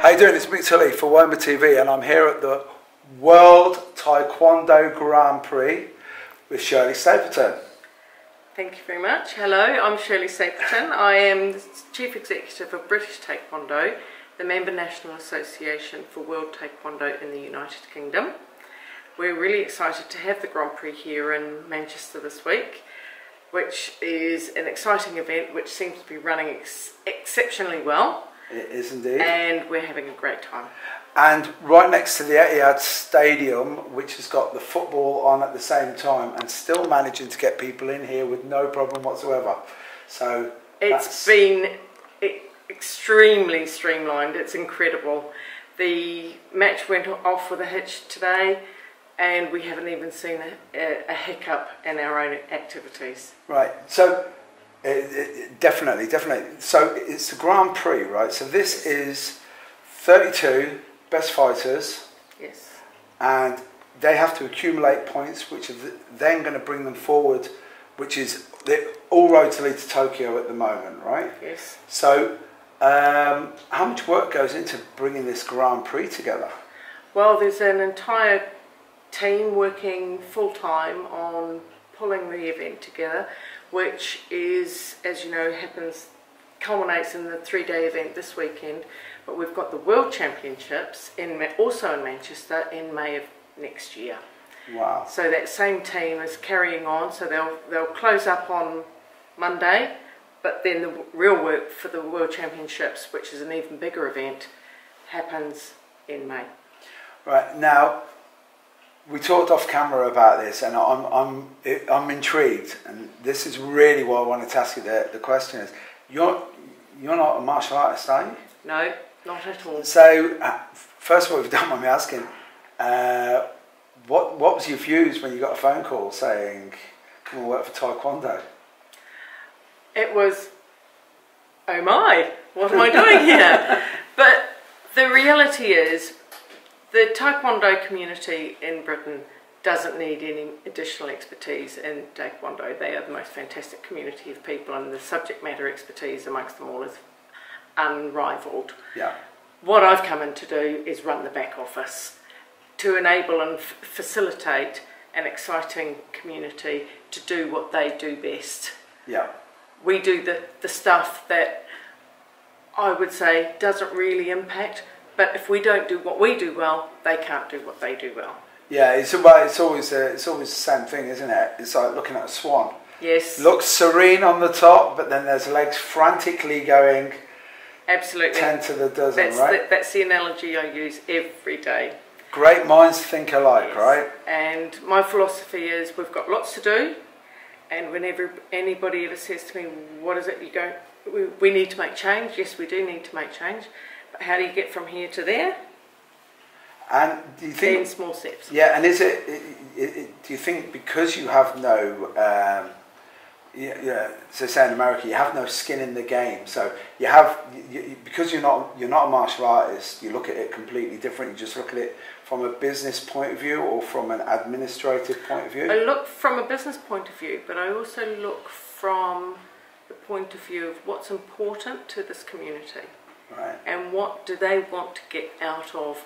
How you doing? It's Mick Tully for Woma TV, and I'm here at the World Taekwondo Grand Prix with Shirley Stapleton. Thank you very much. Hello, I'm Shirley Stapleton. I am the Chief Executive of British Taekwondo, the member national association for World Taekwondo in the United Kingdom. We're really excited to have the Grand Prix here in Manchester this week, which is an exciting event which seems to be running exceptionally well. It is indeed. And we're having a great time. And right next to the Etihad Stadium, which has got the football on at the same time, and still managing to get people in here with no problem whatsoever. So it's been extremely streamlined. It's incredible. The match went off with a hitch today, and we haven't even seen a hiccup in our own activities. Right. So definitely. So it's the Grand Prix, right? So this is 32 best fighters. Yes. And they have to accumulate points, which are then going to bring them forward, which is all roads lead to Tokyo at the moment, right? Yes. So how much work goes into bringing this Grand Prix together? Well, there's an entire team working full-time on pulling the event together, which is, as you know, culminates in the three-day event this weekend. But we've got the World Championships also in Manchester in May of next year. Wow! So that same team is carrying on. So they'll close up on Monday, but then the real work for the World Championships, which is an even bigger event, happens in May. Right now, we talked off camera about this, and I'm intrigued, and this is really what I wanted to ask you. The question is, you're not a martial artist, are you? No, not at all. So, first of all, if you don't mind me asking, what was your views when you got a phone call saying, "Come and work for Taekwondo"? It was, oh my, what am I doing here? But the reality is, the Taekwondo community in Britain doesn't need any additional expertise in Taekwondo. They are the most fantastic community of people, and the subject matter expertise amongst them all is unrivaled. Yeah. What I've come in to do is run the back office to enable and facilitate an exciting community to do what they do best. Yeah. We do the stuff that I would say doesn't really impact. But if we don't do what we do well, they can't do what they do well. Yeah, it's always the same thing, isn't it? It's like looking at a swan. Yes. Looks serene on the top, but then there's legs frantically going. Absolutely. 10 to the dozen, right? That's the analogy I use every day. Great minds think alike, yes. Right? And my philosophy is we've got lots to do, and whenever anybody ever says to me, "What is it you go? We need to make change." Yes, we do need to make change. How do you get from here to there? And do you think in small steps? Yeah, and do you think because you have no, so say in America, you have no skin in the game, so because you're not a martial artist, you look at it completely different. You just look at it from a business point of view or from an administrative point of view. I look from a business point of view, but I also look from the point of view of what's important to this community. Right. And what do they want to get out of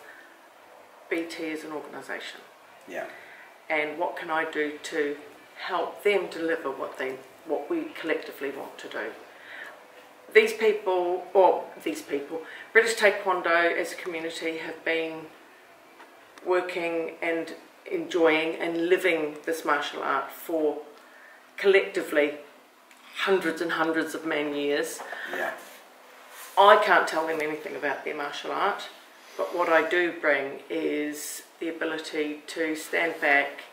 BT as an organisation? Yeah. And what can I do to help them deliver what we collectively want to do? These people, British Taekwondo as a community have been working and enjoying and living this martial art for collectively hundreds and hundreds of man years. Yeah. I can't tell them anything about their martial art, but what I do bring is the ability to stand back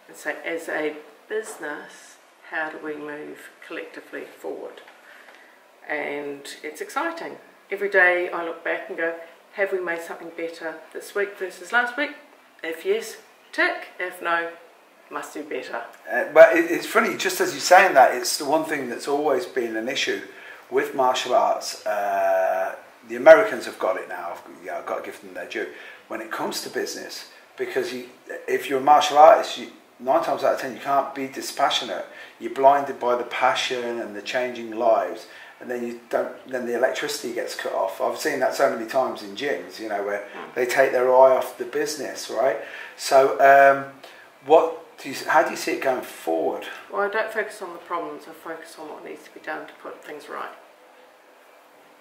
and say, as a business, how do we move collectively forward? And it's exciting. Every day I look back and go, have we made something better this week versus last week? If yes, tick. If no, must do better. But it's funny, just as you're saying that, it's the one thing that's always been an issue with martial arts. The Americans have got it now. I've got to give them their due when it comes to business, because if you're a martial artist, 9 times out of 10 you can't be dispassionate. You're blinded by the passion and the changing lives, and then you don't. Then the electricity gets cut off. I've seen that so many times in gyms, you know, where they take their eye off the business, right? So, how do you see it going forward? Well, I don't focus on the problems. I focus on what needs to be done to put things right.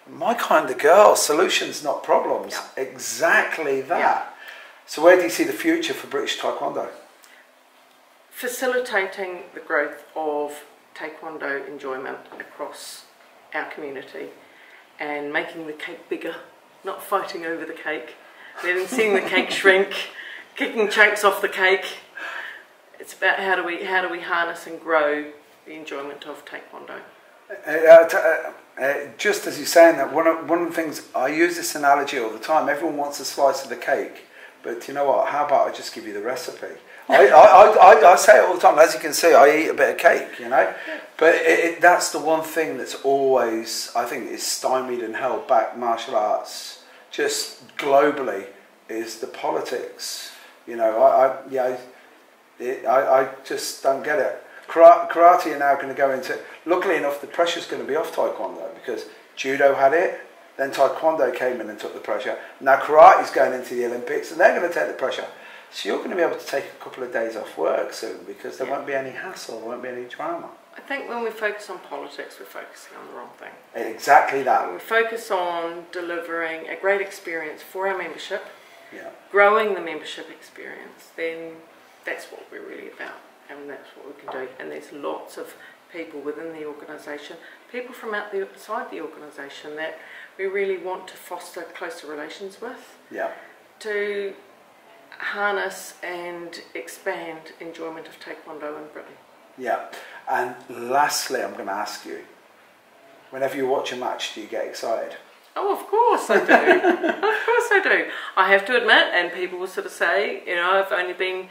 My kind of girl, solutions, not problems. Yeah. Exactly that. Yeah. So where do you see the future for British Taekwondo? Facilitating the growth of Taekwondo enjoyment across our community and making the cake bigger, not fighting over the cake, then seeing the cake shrink, kicking chunks off the cake. It's about how do we harness and grow the enjoyment of Taekwondo. Just as you're saying that, one of the things, I use this analogy all the time, everyone wants a slice of the cake, but you know what, how about I just give you the recipe? I say it all the time, as you can see, I eat a bit of cake, you know, but that's the one thing that's always, I think, is stymied and held back martial arts, just globally, is the politics, you know, I just don't get it. Karate are now going to go into, luckily enough, the pressure's going to be off Taekwondo, because Judo had it, then Taekwondo came in and took the pressure. Now Karate's going into the Olympics and they're going to take the pressure. So you're going to be able to take a couple of days off work soon, because there won't be any hassle, there won't be any drama. I think when we focus on politics, we're focusing on the wrong thing. Exactly that. When we focus on delivering a great experience for our membership, yeah, growing the membership experience, then that's what we're really about. And that's what we can do. And there's lots of people within the organisation, people from outside the organisation that we really want to foster closer relations with, yeah, to harness and expand enjoyment of Taekwondo in Britain. Yeah. And lastly, I'm going to ask you, whenever you watch a match, do you get excited? Oh, of course I do. Of course I do. I have to admit, and people will sort of say, you know, I've only been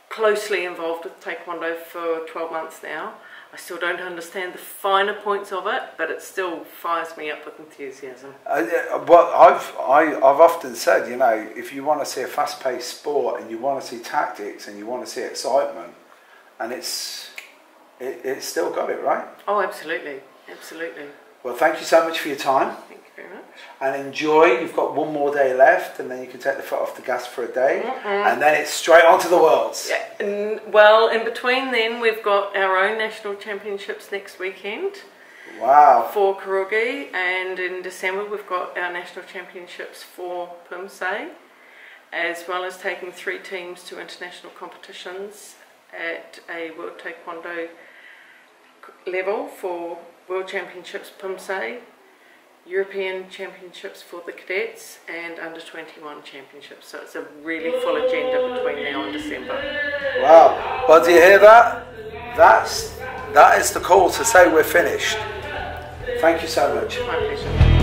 closely involved with Taekwondo for 12 months now. I still don't understand the finer points of it, but it still fires me up with enthusiasm. Well, I've often said, you know, if you want to see a fast-paced sport and you want to see tactics and you want to see excitement, and it's still got it, right? Oh, absolutely, absolutely. Well, thank you so much for your time. Thank you very much. And enjoy. You've got one more day left, and then you can take the foot off the gas for a day, and then it's straight on to the Worlds. Yeah. Well, in between then, we've got our own national championships next weekend. Wow. For Karugi, and in December we've got our national championships for Pumse, as well as taking 3 teams to international competitions at a World Taekwondo level for World Championships Pumse, European Championships for the cadets, and under 21 championships. So it's a really full agenda between now and December. Wow. Well, do you hear that? That is the call to say we're finished. Thank you so much. My pleasure.